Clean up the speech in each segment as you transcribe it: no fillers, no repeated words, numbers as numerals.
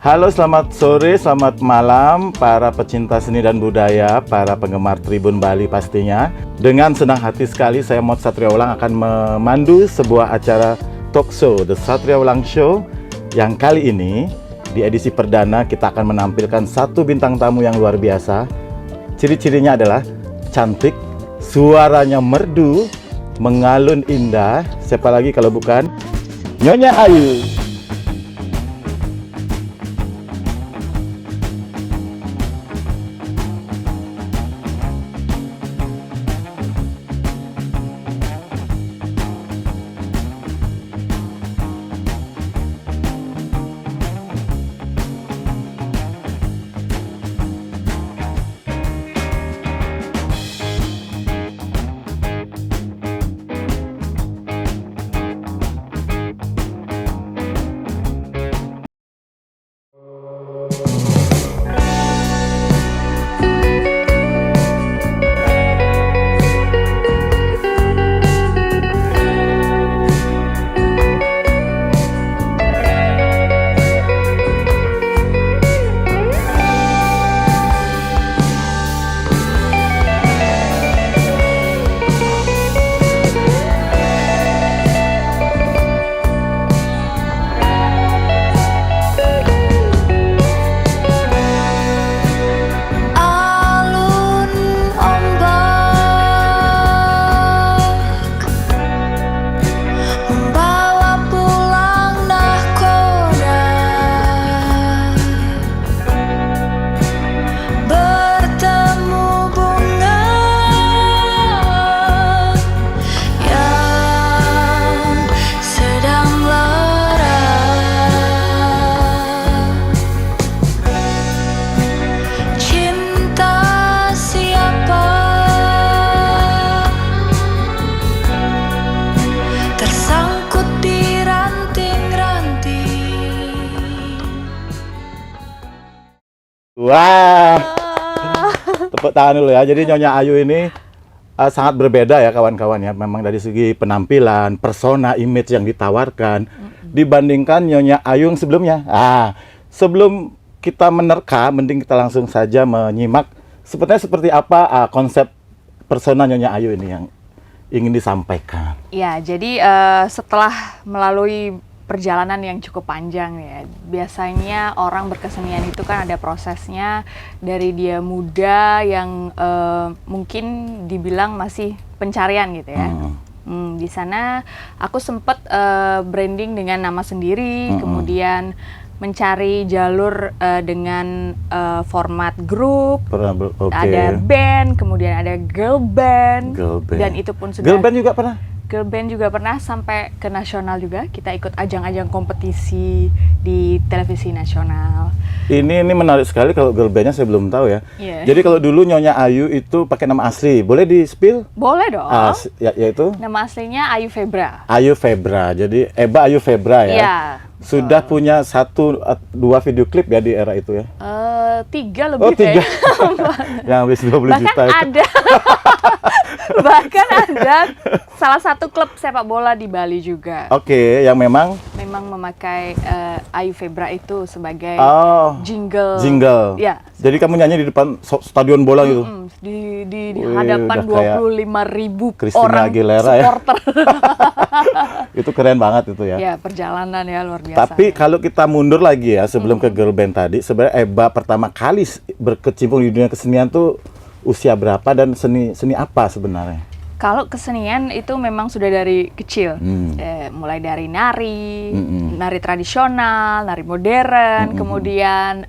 Halo, selamat sore, selamat malam para pecinta seni dan budaya, para penggemar Tribun Bali pastinya. Dengan senang hati sekali saya Mot Satria Ulang akan memandu sebuah acara talk show The Satria Ulang Show, yang kali ini di edisi perdana kita akan menampilkan satu bintang tamu yang luar biasa. Ciri-cirinya adalah cantik, suaranya merdu, mengalun indah. Siapa lagi kalau bukan Nyonya Ayu. Wah, tepuk tangan dulu ya. Jadi Nyonya Ayu ini sangat berbeda ya kawan-kawan ya. Memang dari segi penampilan, persona, image yang ditawarkan dibandingkan Nyonya Ayu yang sebelumnya. Sebelum kita menerka, mending kita langsung saja menyimak sebenarnya seperti apa konsep persona Nyonya Ayu ini yang ingin disampaikan. Ya, jadi setelah melalui perjalanan yang cukup panjang ya. Biasanya orang berkesenian itu kan ada prosesnya dari dia muda yang mungkin dibilang masih pencarian gitu ya. Di sana aku sempat branding dengan nama sendiri, kemudian mencari jalur dengan format grup, ada band, kemudian ada girl band, dan itu pun sudah. Girl band juga pernah? Girl band juga pernah, sampai ke nasional juga. Kita ikut ajang-ajang kompetisi di televisi nasional. Ini menarik sekali, kalau girl bandnya saya belum tahu ya. Yeah. Jadi kalau dulu Nyonya Ayu itu pakai nama asli, boleh di-spill? Boleh dong. Yaitu? Nama aslinya Ayu Febra. Ayu Febra, jadi Eba Ayu Febra ya? Iya. Sudah punya 1-2 video klip ya di era itu ya? 3 lebih. 3. Yang habis 20 Bahkan juta itu. ada bahkan ada salah satu klub sepak bola di Bali juga. Oke, yang memang memakai Ayu Febra itu sebagai jingle. Ya. Jadi kamu nyanyi di depan stadion bola gitu? Di hadapan 25.000 orang Aguilera, supporter. Itu keren banget itu ya. Ya, perjalanan ya luar biasa. Tapi kalau kita mundur lagi ya, sebelum ke girl band tadi, sebenarnya Eba pertama kali berkecimpung di dunia kesenian tuh usia berapa dan seni apa sebenarnya? Kalau kesenian itu memang sudah dari kecil, mulai dari nari tradisional, nari modern, kemudian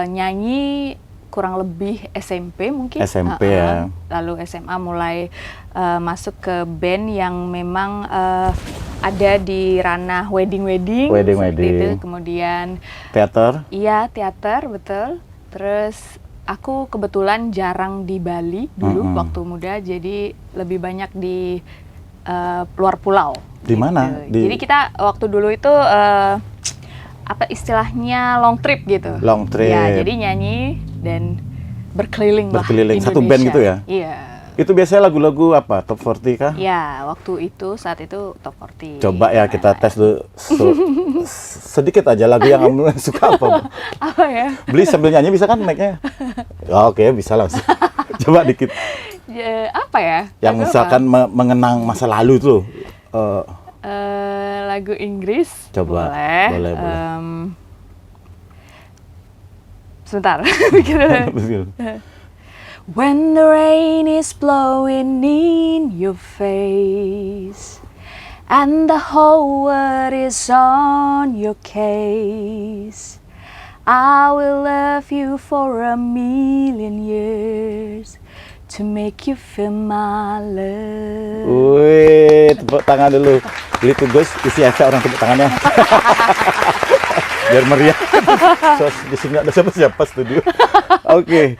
nyanyi kurang lebih SMP mungkin. SMP ya. Lalu SMA mulai masuk ke band yang memang ada di ranah wedding. Itu. Kemudian teater. Iya, teater, betul. Terus aku kebetulan jarang di Bali dulu waktu muda, jadi lebih banyak di luar pulau. Di mana? Jadi kita waktu dulu itu apa istilahnya long trip gitu. Long trip. Ya, jadi nyanyi dan berkeliling lah Berkeliling Indonesia. satu band gitu ya? Iya. Itu biasanya lagu-lagu apa? Top 40 kah? Ya, saat itu top 40. Coba ya kita tes dulu sedikit aja lagu yang kamu suka apa? Apa ya? Beli sambil nyanyi bisa kan mic-nya? Oke, bisa langsung. Coba dikit. Ya, apa ya? Yang Lagu misalkan mengenang masa lalu tuh. lagu Inggris. Coba. Boleh. Boleh. Sebentar. Pikir dulu. When the rain is blowing in your face and the whole world is on your case, I will love you for a million years to make you feel my love. Wih, tepuk tangan dulu. Beli tuh Gus, isi efek orang tepuk tangannya. Biar meriah. So, di sini ada siapa-siapa studio. Oke.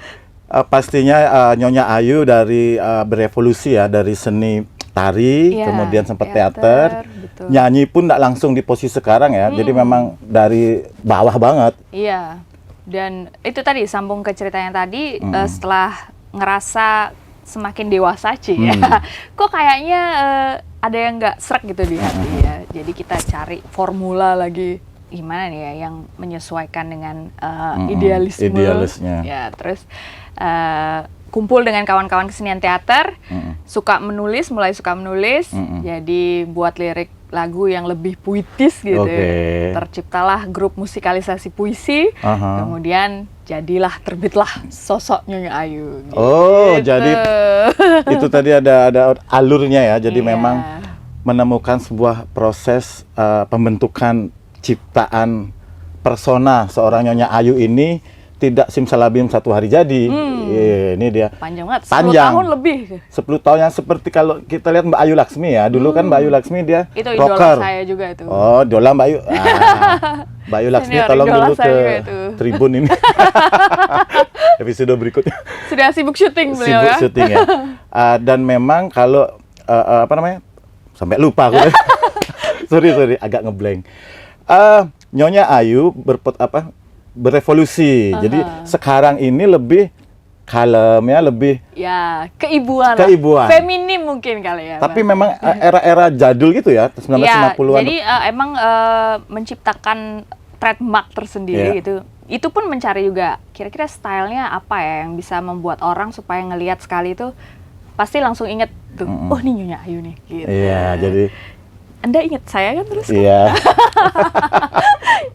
Pastinya Nyonya Ayu dari berevolusi ya dari seni tari, Ya, kemudian sempat teater, betul. nyanyi pun nggak langsung di posisi sekarang ya. Jadi memang dari bawah banget. Iya, dan itu tadi sambung ke ceritanya tadi setelah ngerasa semakin dewasa ya, kok kayaknya ada yang nggak srek gitu di hati ya. Jadi kita cari formula lagi gimana nih ya yang menyesuaikan dengan idealisnya. Ya, terus kumpul dengan kawan-kawan kesenian teater, mulai suka menulis, jadi buat lirik lagu yang lebih puitis gitu. Terciptalah grup musikalisasi puisi, kemudian terbitlah sosok Nyonya Ayu. Gitu. Oh, jadi itu tadi ada alurnya ya. Jadi memang menemukan sebuah proses pembentukan ciptaan persona seorang Nyonya Ayu ini tidak simsalabim satu hari jadi. Ini dia. Panjang banget. 10 tahun lebih. 10 tahun yang seperti kalau kita lihat Mbak Ayu Laksmi ya. Dulu kan Mbak Ayu Laksmi dia itu rocker. Idola saya juga itu. Oh, idola Mbak Ayu. Mbak Ayu Laksmi tolong dulu ke Tribun ini. Episode berikutnya. Sudah sibuk syuting beliau Sibuk syuting ya. Dan memang kalau sampai lupa aku. sorry agak ngeblank. Nyonya Ayu berevolusi. Jadi sekarang ini lebih kalem ya, lebih keibuan. Feminim mungkin kali ya. Tapi memang era-era jadul gitu ya, 1950-an. Jadi emang menciptakan trademark tersendiri gitu. Itu pun mencari juga kira-kira stylenya apa ya yang bisa membuat orang supaya ngelihat sekali itu pasti langsung inget tuh. Oh, ini Nyonya Ayu nih gitu. Iya, jadi Anda ingat saya kan terus? Iya.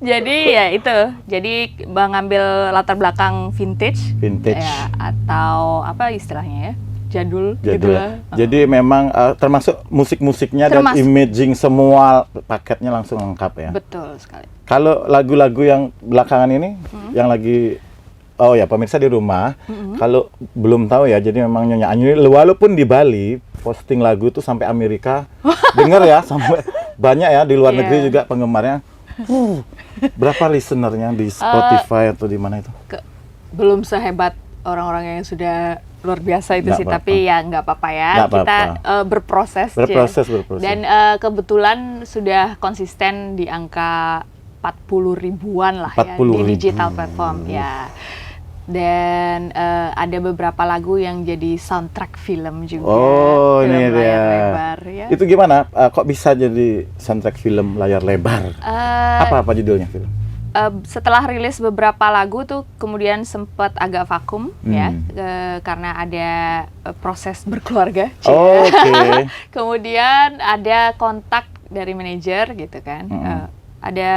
Jadi ya itu. Jadi mengambil latar belakang vintage. Ya, atau apa istilahnya ya? Jadul gitu lah. Jadi memang termasuk musik-musiknya dan imaging semua paketnya langsung lengkap ya. Betul sekali. Kalau lagu-lagu yang belakangan ini yang lagi pemirsa di rumah, kalau belum tahu ya, jadi memang Nyonya Ayu walaupun di Bali posting lagu tuh sampai Amerika denger ya, sampai banyak ya di luar negeri juga penggemarnya. Berapa listenernya di Spotify atau di mana itu? Belum sehebat orang-orang yang sudah luar biasa itu sih, tapi ya nggak apa-apa ya. Kita berproses. Dan kebetulan sudah konsisten di angka 40 ribuan lah ya di digital platform ya. Dan ada beberapa lagu yang jadi soundtrack film juga. Oh, film ini layar lebar ya. Itu gimana? Kok bisa jadi soundtrack film layar lebar? Apa judulnya film? Setelah rilis beberapa lagu tuh kemudian sempat agak vakum ya karena ada proses berkeluarga. Kemudian ada kontak dari manajer gitu kan. Ada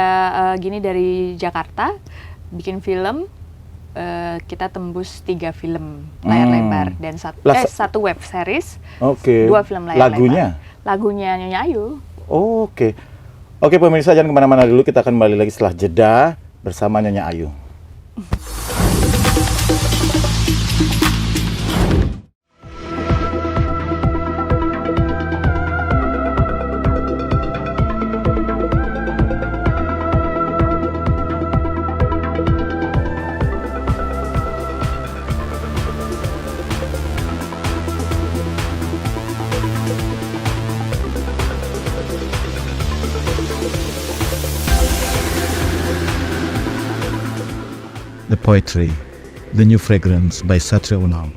gini dari Jakarta bikin film. Kita tembus 3 film layar lebar dan satu web series, 2 film layar lebar. Lagunya Nyonya Ayu. Oke pemirsa, jangan kemana-mana dulu, kita akan kembali lagi setelah jeda bersama Nyonya Ayu. The Poetry, The New Fragrance by Satria Ulam.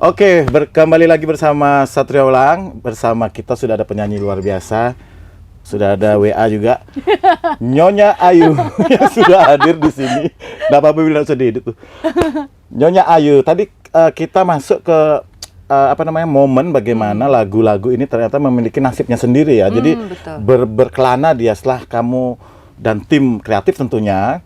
Oke, kembali lagi bersama Satria Ulang. Bersama kita sudah ada penyanyi luar biasa. Sudah ada WA juga. Nyonya Ayu yang sudah hadir di sini. Nggak apa-apa bilang sedih itu. Nyonya Ayu, tadi kita masuk ke momen bagaimana lagu-lagu ini ternyata memiliki nasibnya sendiri ya. Jadi berkelana dia setelah kamu dan tim kreatif tentunya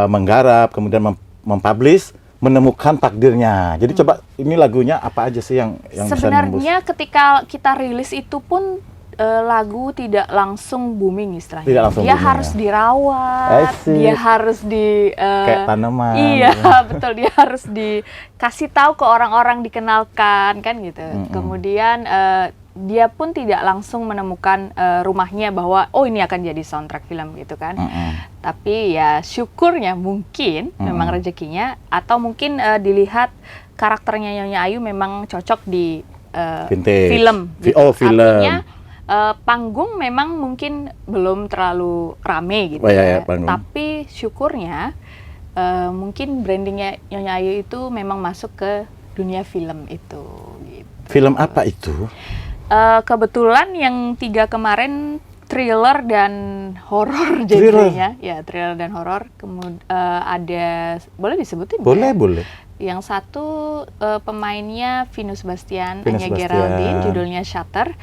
menggarap, kemudian mempublish, menemukan takdirnya. Jadi coba ini lagunya apa aja sih yang sebenarnya bisa ketika kita rilis itu pun lagu tidak langsung booming istilahnya. Tidak langsung dia booming, harus ya. dirawat, dia harus kayak tanaman. Iya, betul, dia harus dikasih tahu ke orang-orang, dikenalkan kan gitu. Kemudian dia pun tidak langsung menemukan rumahnya bahwa oh ini akan jadi soundtrack film gitu kan. Tapi ya syukurnya mungkin memang rezekinya, atau mungkin dilihat karakternya Nyonya Ayu memang cocok di film. Oh, film. Artinya panggung memang mungkin belum terlalu rame gitu tapi syukurnya mungkin brandingnya Nyonya Ayu itu memang masuk ke dunia film itu. Gitu. Film apa itu? Kebetulan yang 3 kemarin thriller dan horor jadinya, ya thriller dan horor. Kemudian ada, boleh disebutin? Boleh. Yang satu pemainnya Venus Bastian, Anya Geraldine, judulnya Shutter.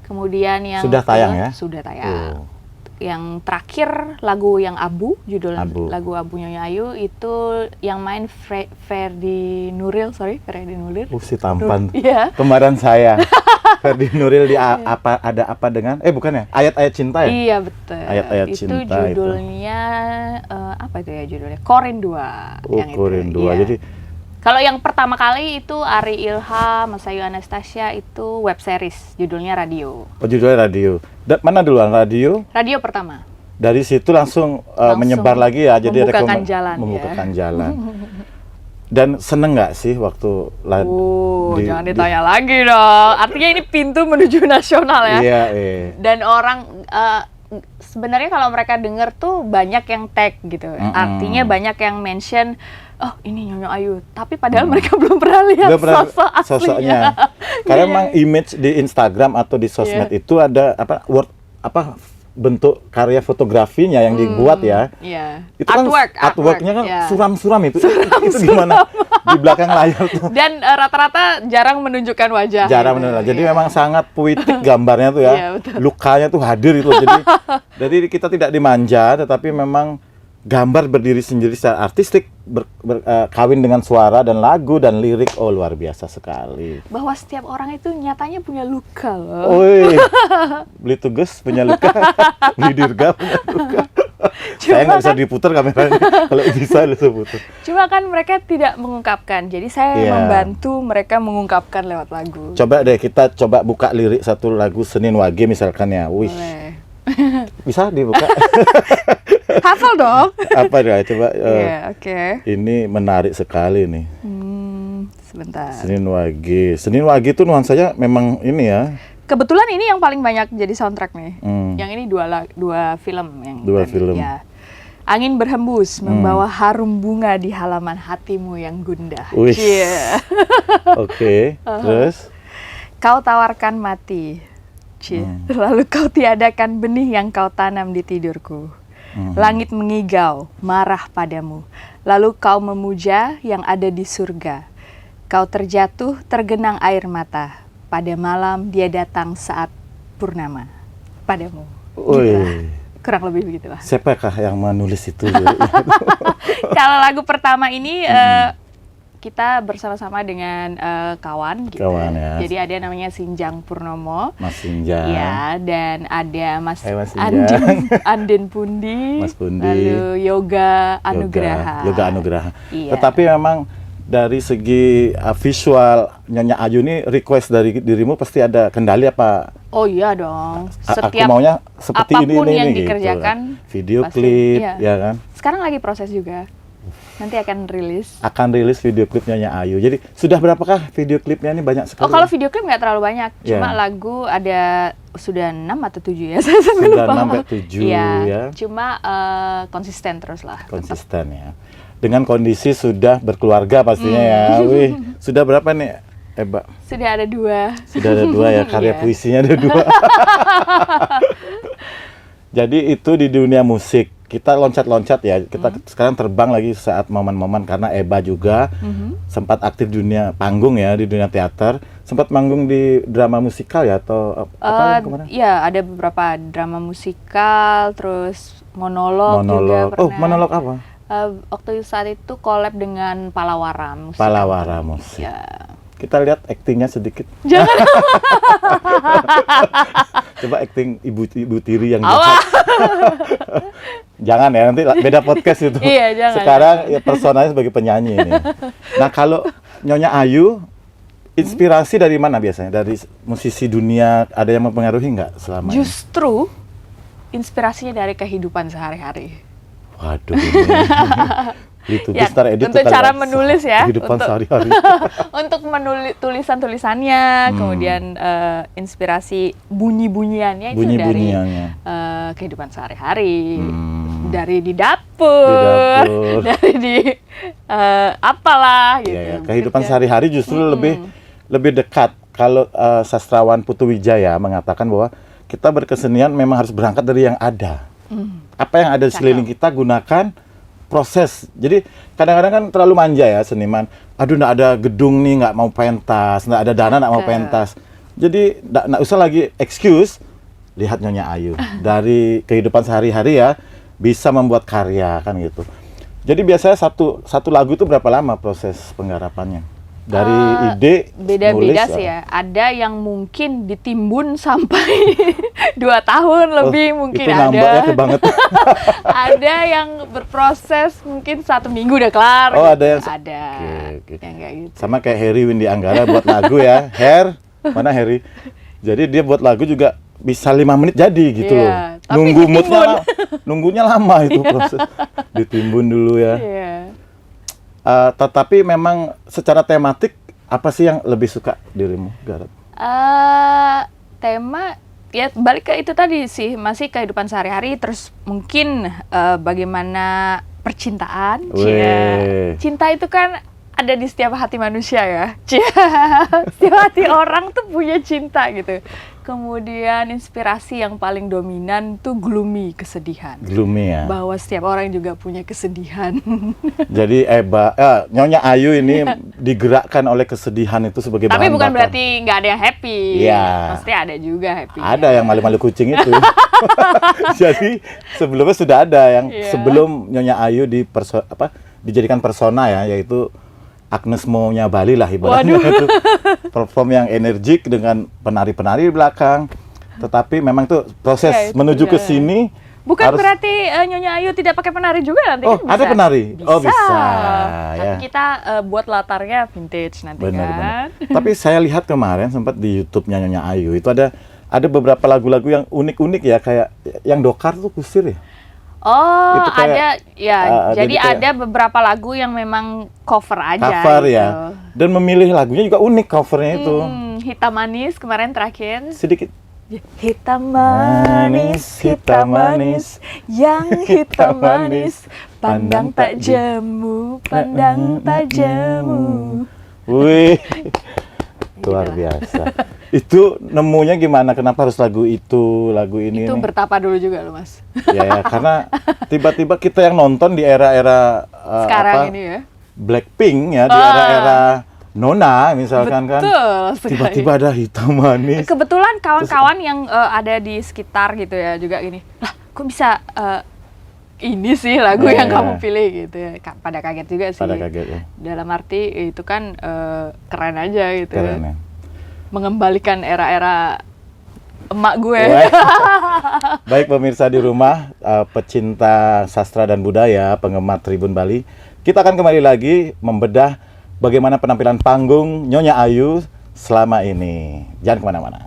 Kemudian yang sudah tayang ya? Sudah tayang. Yang terakhir lagu yang Abu, judul lagu Abu Nyonya Ayu itu yang main Ferdi Nuril. Si tampan. Iya. Kemarin saya. Ferdi Nuril di ada apa dengan? Bukan ya? Ayat-ayat cinta ya? Iya betul. Ayat-ayat itu cinta judulnya apa itu ya judulnya? Korin 2. Oh, Korin 2. Iya. Jadi kalau yang pertama kali itu Ari Ilham, Masayu Anastasia itu web series, judulnya Radio. Oh, judulnya Radio. Mana duluan Radio? Radio pertama. Dari situ langsung menyebar lagi ya, jadi membukakan jalan. Membukakan jalan. Dan seneng nggak sih waktu jangan ditanya lagi dong. Artinya ini pintu menuju nasional ya. Iya. Dan orang sebenarnya kalau mereka denger tuh banyak yang tag gitu. Artinya banyak yang mention, oh ini Nyonya Ayu, tapi padahal mereka belum pernah lihat sosok aslinya. Karena memang image di Instagram atau di sosmed itu ada bentuk karya fotografinya yang dibuat ya. Itu artworknya kan suram-suram itu. Itu gimana di belakang layar tuh. Dan rata-rata jarang menunjukkan wajah. Jarang menunjukkan. Jadi memang sangat puitik gambarnya tuh ya. Lukanya tuh hadir itu. Jadi kita tidak dimanja, tetapi memang gambar berdiri sendiri secara artistik, kawin dengan suara dan lagu dan lirik. Oh, luar biasa sekali. Bahwa setiap orang itu nyatanya punya luka loh. Beli tugas punya luka, beli dirga punya luka. Saya nggak bisa diputar kameranya. Kalau bisa putar. Cuma kan mereka tidak mengungkapkan. Jadi saya membantu mereka mengungkapkan lewat lagu. Coba deh kita buka lirik satu lagu Senin Wage misalkan ya. Wih. Bisa dibuka. Hafal dong. Apa ya coba? Oke. Ini menarik sekali nih. Sebentar. Senin Wage itu nuansanya memang ini ya. Kebetulan ini yang paling banyak jadi soundtrack nih. Yang ini dua film yang film. Ya. Angin berhembus membawa harum bunga di halaman hatimu yang gundah. Oke. Terus? Kau tawarkan mati. Lalu kau tiadakan benih yang kau tanam di tidurku. Langit mengigau, marah padamu. Lalu kau memuja yang ada di surga. Kau terjatuh, tergenang air mata. Pada malam dia datang saat purnama padamu. Kurang lebih begitulah. Siapakah yang menulis itu? Kalau lagu pertama ini kita bersama-sama dengan kawan gitu. Ya. Jadi ada namanya Sinjang Purnomo. Mas Sinjang. Ya, dan ada Mas Andin Pundi. Mas Pundi. Lalu Yoga Anugraha. Iya. Tetapi memang dari segi visual Nyonya Ayu ini request dari dirimu pasti ada kendali apa? Oh iya dong. Aku maunya seperti apapun ini yang gitu. dikerjakan. Video klip, ya kan? Sekarang lagi proses juga. Nanti akan rilis. Video klipnya Ayu. Jadi sudah berapakah video klipnya ini? Banyak sekali. Oh, kalau video klip nggak terlalu banyak. Cuma lagu ada sudah 6 atau 7 ya. Saya sudah lupa. 6 sampai 7 ya. Cuma konsisten terus lah. Konsisten tetap. Ya. Dengan kondisi sudah berkeluarga pastinya ya. Wih, sudah berapa nih Eba? Sudah ada 2. Sudah ada 2 ya, karya Iya. puisinya ada 2. Jadi itu di dunia musik. Kita loncat-loncat ya, kita sekarang terbang lagi saat momen-momen karena Eba juga sempat aktif di dunia panggung ya, di dunia teater. Sempat manggung di drama musikal ya atau apa kemarin? Iya, ada beberapa drama musikal, terus monolog juga pernah. Oh, monolog apa? Waktu saat itu collab dengan Palawara Musik. Palawara Musik. Ya. Kita lihat aktingnya sedikit. Jangan. Coba akting Ibu Tiri yang Awas. jahat. Jangan ya, nanti beda podcast itu. Iya, jangan. Sekarang ya personanya sebagai penyanyi ini. Nah, kalau Nyonya Ayu, inspirasi dari mana biasanya? Dari musisi dunia, ada yang mempengaruhi nggak selama ini? Justru inspirasinya dari kehidupan sehari-hari. Waduh, ini ditulis Ya, secara edit untuk kali cara menulis ya, kehidupan untuk- sehari-hari. Untuk menulis tulisan-tulisannya, kemudian inspirasi bunyi-bunyiannya itu Bunyi-bunyiannya. dari kehidupan sehari-hari, Hmm. dari di dapur, Di dapur. dari di apalah gitu. Iya, ya. Kehidupan Kerja. sehari-hari justru lebih dekat. Kalau sastrawan Putu Wijaya mengatakan bahwa kita berkesenian memang harus berangkat dari yang ada. Apa yang ada di sekeliling kita gunakan proses. Jadi kadang-kadang kan terlalu manja ya seniman. Aduh, nggak ada gedung nih, nggak mau pentas, nggak ada dana, nggak mau pentas. Jadi nggak usah lagi excuse. Lihat Nyonya Ayu dari kehidupan sehari-hari ya bisa membuat karya kan gitu. Jadi biasanya satu lagu itu berapa lama proses penggarapannya? Dari ide Beda-beda nulis, sih ya. Ada yang mungkin ditimbun sampai 2 tahun lebih mungkin itu ada. nambahnya kebangetan. Ada yang berproses mungkin 1 minggu udah kelar. Oh, gitu. ada yang ada. Oke. Yang kayak gitu. Sama kayak Harry Windy Anggara buat lagu ya. Mana Harry? Jadi dia buat lagu juga bisa 5 menit jadi gitu Iya, loh. tapi Nunggu ditimbun. moodnya nunggunya lama itu proses. Ditimbun dulu ya. Iya. Tetapi memang secara tematik apa sih yang lebih suka dirimu, Gareth? Tema ya balik ke itu tadi sih, masih kehidupan sehari-hari, terus mungkin bagaimana percintaan. Weh. Cia. Cinta itu kan ada di setiap hati manusia ya. Cia. Setiap hati orang tuh punya cinta gitu. Kemudian inspirasi yang paling dominan tuh gloomy, kesedihan. Gloomy ya. Bahwa setiap orang juga punya kesedihan. Jadi Nyonya Ayu ini digerakkan oleh kesedihan itu sebagai Tapi bahan bukan bakar. berarti nggak ada yang happy. Iya. Pasti ada juga happy. Ada yang malu-malu kucing itu. Jadi sebelumnya sudah ada yang Iya. sebelum Nyonya Ayu dijadikan persona ya, yaitu Agnes Mo-nya Bali lah ibaratnya itu. Perform yang energik dengan penari-penari di belakang. Tetapi memang tuh proses Ya, itu menuju ke berjalan. sini Bukan harus. berarti Nyonya Ayu tidak pakai penari juga nanti Oh, kan bisa. ada penari? Oh, bisa, Tapi ya. kita buat latarnya vintage nanti Benar-benar. kan. Tapi saya lihat kemarin sempat di YouTube-nya Nyonya Ayu itu ada beberapa lagu-lagu yang unik-unik ya, kayak yang Dokar tuh kusir ya. Oh, Itu kayak, ada ya. jadi Jadi kayak ada beberapa lagu yang memang cover aja. Cover gitu. ya. Dan memilih lagunya juga unik covernya itu. Hitam manis kemarin terakhir. Sedikit Hitam manis, hitam manis, yang hitam manis, pandang tak jemu, pandang tak jemu. Wih, luar biasa. Itu nemunya gimana? Kenapa harus lagu itu, lagu ini? Itu nih? bertapa dulu juga loh Mas. Ya, karena tiba-tiba kita yang nonton di era-era Sekarang ini ya. Blackpink ya, di era-era Nona misalkan kan. Betul sekali. Tiba-tiba ada hitam manis. Kebetulan kawan-kawan yang ada di sekitar gitu ya juga gini, lah kok bisa ini sih lagu yang Iya. kamu pilih gitu ya. Pada kaget juga sih. Pada kaget ya. Dalam arti itu kan keren aja gitu. Keren ya. Mengembalikan era-era emak gue. Wah. Baik pemirsa di rumah, pecinta sastra dan budaya, penggemar Tribun Bali, kita akan kembali lagi membedah bagaimana penampilan panggung Nyonya Ayu selama ini. Jangan kemana-mana.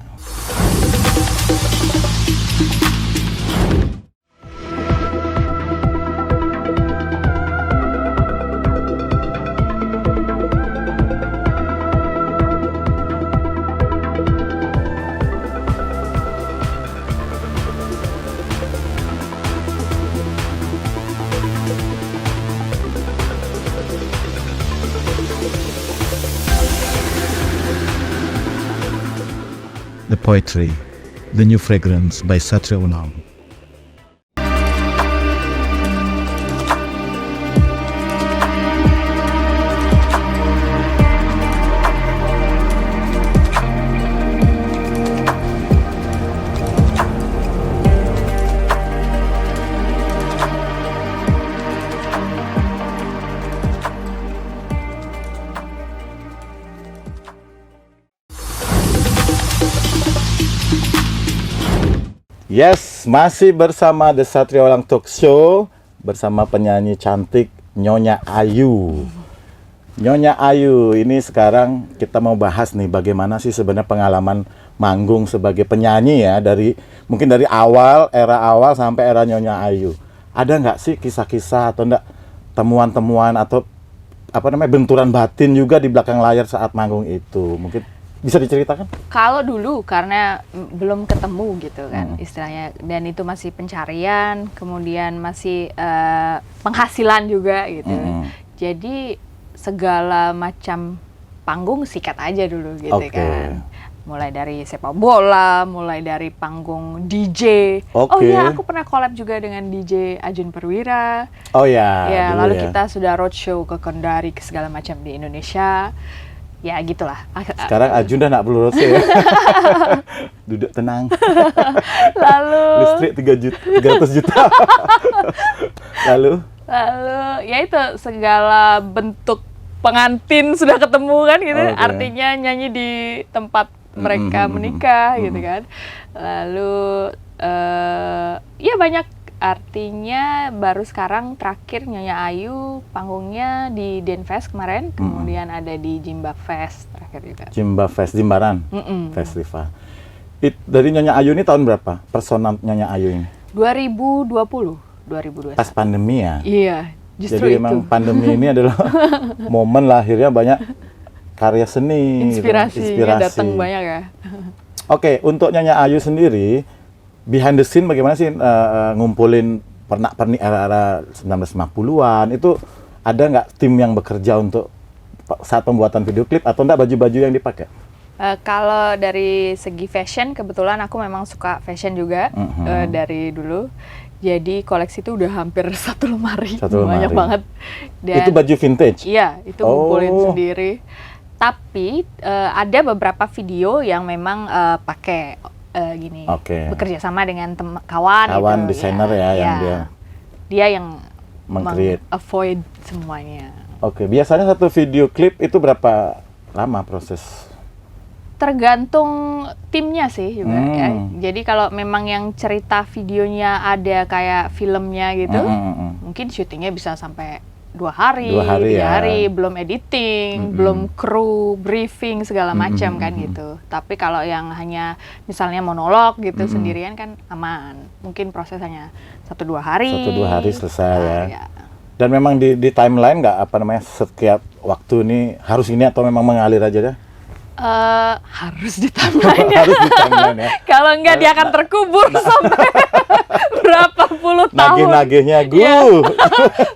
The Poetry, The New Fragrance by Satria Ulam. Yes, masih bersama The Satria Ulam Talk Show bersama penyanyi cantik Nyonya Ayu. Nyonya Ayu, ini sekarang kita mau bahas nih bagaimana sih sebenarnya pengalaman manggung sebagai penyanyi ya, mungkin dari era awal sampai era Nyonya Ayu. Ada nggak sih kisah-kisah atau enggak temuan-temuan atau benturan batin juga di belakang layar saat manggung itu? Mungkin bisa diceritakan? Kalau dulu karena belum ketemu gitu kan istilahnya, dan itu masih pencarian, kemudian masih penghasilan juga gitu. Jadi segala macam panggung sikat aja dulu gitu kan. Mulai dari sepak bola, mulai dari panggung DJ. Oh iya, aku pernah collab juga dengan DJ Ajun Perwira. Oh ya. Ya, lalu kita sudah roadshow ke Kendari, ke segala macam di Indonesia. Ya gitulah. Sekarang Ajun udah nggak perlu roadshow ya. Duduk tenang. Lalu listrik 300 juta. Lalu ya itu segala bentuk pengantin sudah ketemu kan gitu. Artinya nyanyi di tempat mereka menikah gitu kan. Lalu ya banyak. Artinya baru sekarang terakhir Nyonya Ayu panggungnya di Denfest kemarin, kemudian ada di Jimba Fest terakhir juga. Jimba Fest, Jimbaran Festival. Dari Nyonya Ayu ini tahun berapa? Personal Nyonya Ayu ini? 2021. Pas pandemi ya? Iya, justru jadi itu. Emang pandemi ini adalah momen lahirnya banyak karya seni. Inspirasinya datang banyak ya. Oke, untuk Nyonya Ayu sendiri, behind the scene bagaimana sih ngumpulin pernak-pernik era-era 1950-an itu, ada nggak tim yang bekerja untuk saat pembuatan video klip atau enggak baju-baju yang dipakai? Kalau dari segi fashion, kebetulan aku memang suka fashion juga dari dulu. Jadi koleksi itu udah hampir satu lemari. Banyak banget. Dan itu baju vintage? Iya, itu ngumpulin sendiri. Tapi ada beberapa video yang memang pakai gini, bekerja sama dengan kawan gitu, desainer ya, yang dia yang avoid semuanya. Biasanya satu video klip itu berapa lama proses? Tergantung timnya sih juga ya. Jadi kalau memang yang cerita videonya ada kayak filmnya gitu, mungkin syutingnya bisa sampai 2 hari, 3 hari, belum editing, belum kru, briefing segala macam kan gitu. Tapi kalau yang hanya misalnya monolog gitu sendirian kan aman. Mungkin proses hanya 1-2 hari. 1-2 hari selesai ya. Dan memang di timeline nggak setiap waktu ini harus ini atau memang mengalir aja deh? Harus di timeline ya. Harus di timeline ya. Kalau enggak dia akan terkubur sampai berapa puluh tahun. Nagih-nagihnya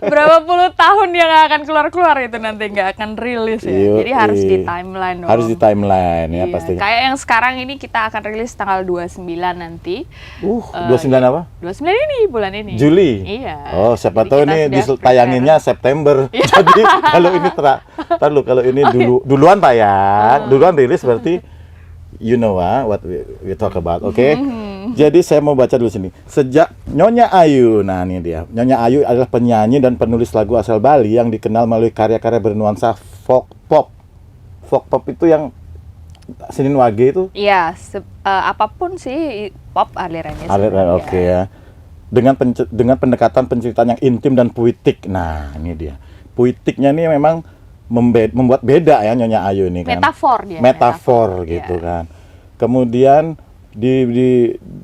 berapa puluh tahun dia nggak akan keluar itu, nanti nggak akan rilis ya. Jadi harus di timeline dong. Harus di timeline ya pastinya. Kayak yang sekarang ini kita akan rilis tanggal 29 nanti. 29 apa? 29 ini, bulan ini. Juli? Iya. Oh, siapa tahu ini ditayanginnya September. Jadi kalau ini kalau ini duluan tayang, duluan rilis berarti you know what we talk about, Jadi saya mau baca dulu sini. Sejak Nyonya Ayu, nah ini dia. Nyonya Ayu adalah penyanyi dan penulis lagu asal Bali yang dikenal melalui karya-karya bernuansa folk pop. Folk pop itu yang Senin Wage itu? Iya, apapun sih pop alirannya. Aliran ya. Dengan pendekatan penceritaan yang intim dan puitik. Nah, ini dia. Puitiknya ini memang membuat beda ya Nyonya Ayu ini kan. Metafor gitu kan. Kemudian di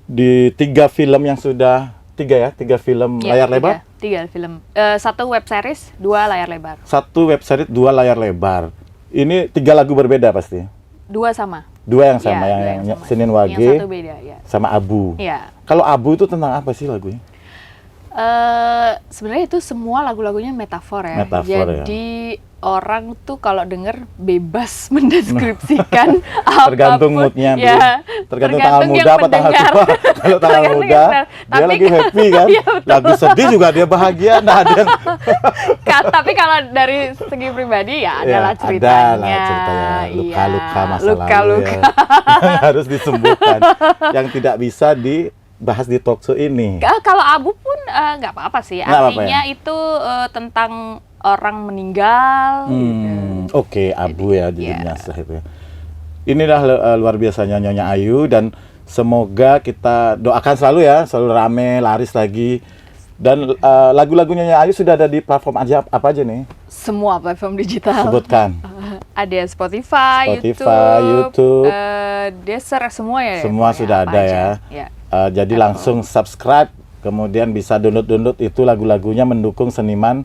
3 film yang sudah 3 film layar lebar. 3 film. 1 web series, 2 layar lebar. 1 web series, 2 layar lebar. Ini 3 lagu berbeda pasti. 2 sama. 2 yang sama, yang Senin Wage. Yang 1 beda ya. Sama Abu. Iya. Kalau Abu itu tentang apa sih lagunya? Sebenarnya itu semua lagu-lagunya metafor ya. Metafor, jadi orang tuh kalau denger bebas mendeskripsikan Tergantung apapun. moodnya, Bu. Ya, Tergantung tanggal yang muda apa tanggal mendengar. tua. Kalau tanggal Tergantung muda, yang benar. dia Tapi lagi happy kan. Iya, betul. Lagu sedih juga dia bahagia. Nah, dia Tapi kalau dari segi pribadi ya adalah ya, ceritanya. adalah ceritanya luka-luka masa lalu luka-luka. ya. Yang harus disembuhkan. Yang tidak bisa dibahas di talk show ini. Kalau abu pun nggak apa-apa sih. Nggak apa-apa Artinya itu tentang orang meninggal. gitu. Oke, abu ya Jadi, judulnya itu ya. Inilah luar biasanya Nyonya Ayu, dan semoga kita doakan selalu ya, selalu rame, laris lagi. Dan lagu-lagu Nyonya Ayu sudah ada di platform apa aja nih? Semua platform digital. Sebutkan. Ada Spotify, Spotify, YouTube, Deezer, semua ya. semua pokoknya sudah apa ada aja. ya. Jadi langsung subscribe, kemudian bisa download itu lagu-lagunya, mendukung seniman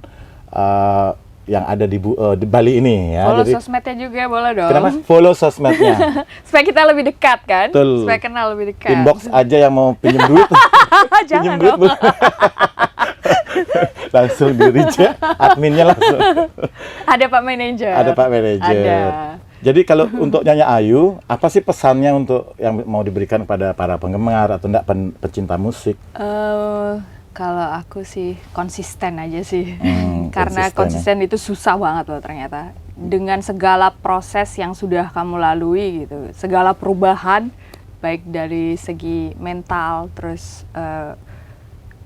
yang ada di Bali ini ya. Follow Jadi sosmednya juga boleh dong. kenapa? Follow sosmednya. Supaya kita lebih dekat kan? Betul. Supaya kenal lebih dekat. Inbox aja yang mau pinjem duit. Jangan Pinjem duit, dong. Bu. Langsung di reject, adminnya langsung. Ada Pak Manager. Ada Pak Manajer. Ada. Jadi kalau untuk Nyonya Ayu, apa sih pesannya untuk yang mau diberikan kepada para penggemar atau enggak pecinta musik? Kalau aku sih konsisten aja sih. konsisten Karena ya. konsisten itu susah banget loh ternyata. Dengan segala proses yang sudah kamu lalui gitu, segala perubahan baik dari segi mental, terus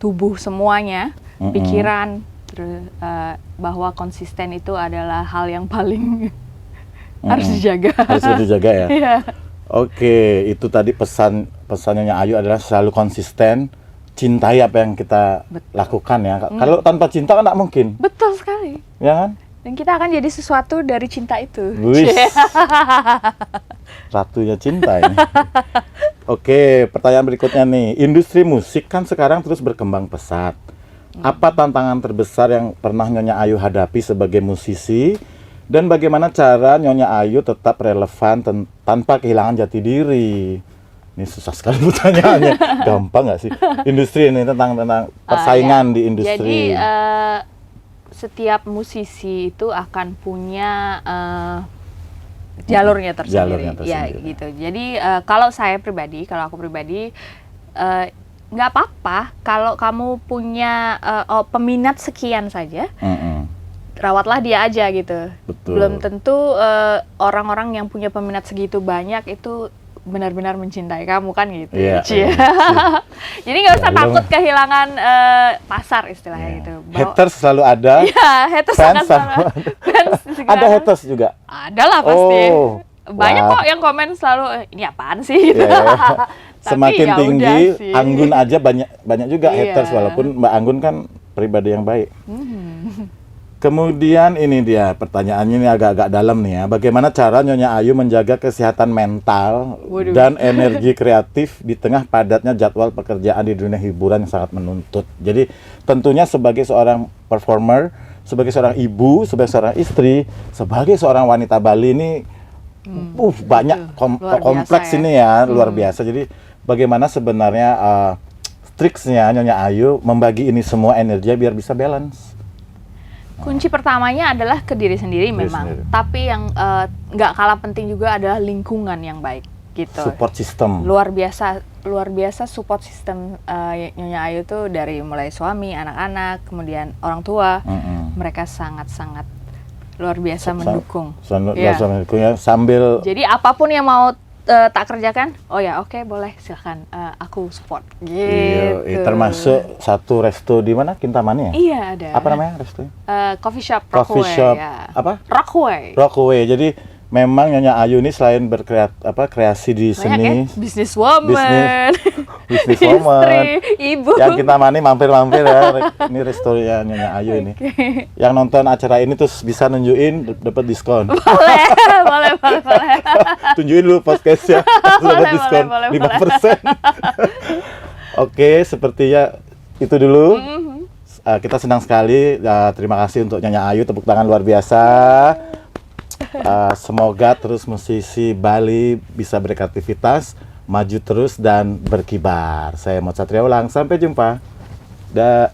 tubuh semuanya, pikiran, terus bahwa konsisten itu adalah hal yang paling harus dijaga. Harus dijaga ya. Iya. Oke, itu tadi pesannya Ayu adalah selalu konsisten, cintai apa yang kita lakukan ya. Kalau tanpa cinta kan nggak mungkin, Betul sekali. ya kan? Dan kita akan jadi sesuatu dari cinta itu. Wis. Ratunya cinta ini. Oke, pertanyaan berikutnya nih. Industri musik kan sekarang terus berkembang pesat. Apa tantangan terbesar yang pernah Nyonya Ayu hadapi sebagai musisi? Dan bagaimana cara Nyonya Ayu tetap relevan tanpa kehilangan jati diri? Ini susah sekali pertanyaannya. Gampang nggak sih? Industri ini tentang persaingan di industri. Jadi setiap musisi itu akan punya jalurnya tersendiri. Jalurnya Ya tersendiri. gitu. Jadi kalau aku pribadi nggak apa-apa kalau kamu punya peminat sekian saja. Rawatlah dia aja gitu. Betul. Belum tentu orang-orang yang punya peminat segitu banyak itu benar-benar mencintai kamu kan gitu. Iya, Cie. iya. Jadi nggak usah Ya, takut kehilangan pasar istilahnya gitu. Haters selalu ada. Iya, haters Fans akan selalu. Fans juga Ada haters juga. Ada lah pasti. Oh, Banyak wah. kok yang komen selalu ini apaan sih gitu. Ya. Tapi Semakin ya tinggi, udah sih. Anggun aja banyak juga Iya. haters, walaupun Mbak Anggun kan pribadi yang baik. Kemudian ini dia pertanyaannya, ini agak-agak dalam nih ya. Bagaimana cara Nyonya Ayu menjaga kesehatan mental Waduh. dan energi kreatif di tengah padatnya jadwal pekerjaan di dunia hiburan yang sangat menuntut. Jadi tentunya sebagai seorang performer, sebagai seorang ibu, sebagai seorang istri, sebagai seorang wanita Bali ini banyak Luar biasa kompleks ya. ini ya, luar biasa. Jadi bagaimana sebenarnya triksnya Nyonya Ayu membagi ini semua energi biar bisa balance? Kunci pertamanya adalah ke diri sendiri memang. sendiri. Tapi yang nggak kalah penting juga adalah lingkungan yang baik gitu. Support system. Luar biasa support system Nyonya Ayu tuh dari mulai suami, anak-anak, kemudian orang tua. Mereka sangat-sangat luar biasa mendukung. Iya. Sambil Jadi apapun yang mau tak kerjakan, oh ya oke, boleh silahkan aku support. Gitu. iya, termasuk satu resto di mana, Kintamani ya? Iya ada. Apa namanya resto? Coffee shop Coffee Rockaway. shop Ya. apa? Rockaway. Rockaway. Jadi memang Nyonya Ayu ini selain kreasi di Banyak seni, ya, businesswoman, businesswoman, istri, ibu. yang Kintamani mampir-mampir ya. Ini restonya Nyonya Ayu ini. Yang nonton acara ini terus bisa nunjukin dapat diskon. boleh. Tunjukin dulu podcastnya, dapat diskon boleh. 5%. Oke, sepertinya itu dulu. Kita senang sekali. Terima kasih untuk Nyonya Ayu, tepuk tangan luar biasa. Semoga terus musisi Bali bisa berkreativitas, maju terus dan berkibar. Saya Mod Satria Ulang, sampai jumpa. Dah.